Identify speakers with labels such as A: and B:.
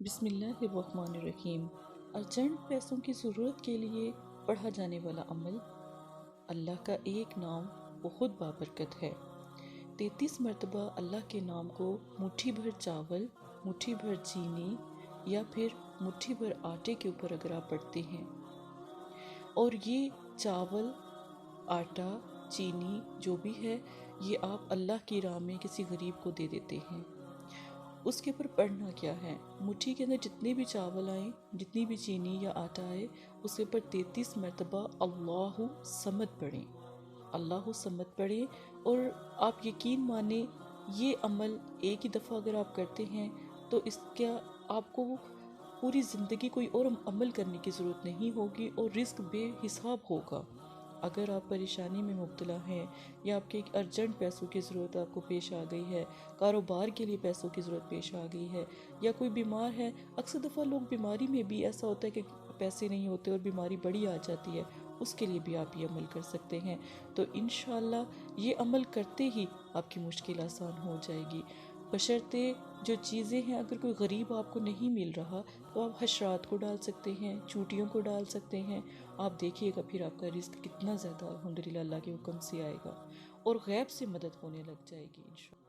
A: بسم اللہ الرحمن الرحیم۔ ارجنٹ پیسوں کی ضرورت کے لیے پڑھا جانے والا عمل۔ اللہ کا ایک نام بہت بابرکت ہے۔ 33 مرتبہ اللہ کے نام کو مٹھی بھر چاول، مٹھی بھر چینی یا پھر مٹھی بھر آٹے کے اوپر اگر آپ پڑھتے ہیں اور یہ چاول، آٹا، چینی جو بھی ہے یہ آپ اللہ کی راہ میں کسی غریب کو دے دیتے ہیں۔ اس کے اوپر پڑھنا کیا ہے؟ مٹھی کے اندر جتنے بھی چاول آئیں، جتنی بھی چینی یا آٹا آئے، اس کے اوپر 33 مرتبہ اللہ صمد پڑھیں، اللہ صمد پڑھیں۔ اور آپ یقین مانیں یہ عمل ایک ہی دفعہ اگر آپ کرتے ہیں تو اس کا آپ کو پوری زندگی کوئی اور عمل کرنے کی ضرورت نہیں ہوگی اور رزق بے حساب ہوگا۔ اگر آپ پریشانی میں مبتلا ہیں یا آپ کے ایک ارجنٹ پیسوں کی ضرورت آپ کو پیش آ گئی ہے، کاروبار کے لیے پیسوں کی ضرورت پیش آ گئی ہے، یا کوئی بیمار ہے، اکثر دفعہ لوگ بیماری میں بھی ایسا ہوتا ہے کہ پیسے نہیں ہوتے اور بیماری بڑی آ جاتی ہے، اس کے لیے بھی آپ یہ عمل کر سکتے ہیں۔ تو انشاءاللہ یہ عمل کرتے ہی آپ کی مشکل آسان ہو جائے گی، بشرطے جو چیزیں ہیں اگر کوئی غریب آپ کو نہیں مل رہا تو آپ حشرات کو ڈال سکتے ہیں، چوٹیوں کو ڈال سکتے ہیں۔ آپ دیکھیے گا پھر آپ کا رزق کتنا زیادہ الحمدللہ اللہ کے حکم سے آئے گا اور غیب سے مدد ہونے لگ جائے گی انشاءاللہ۔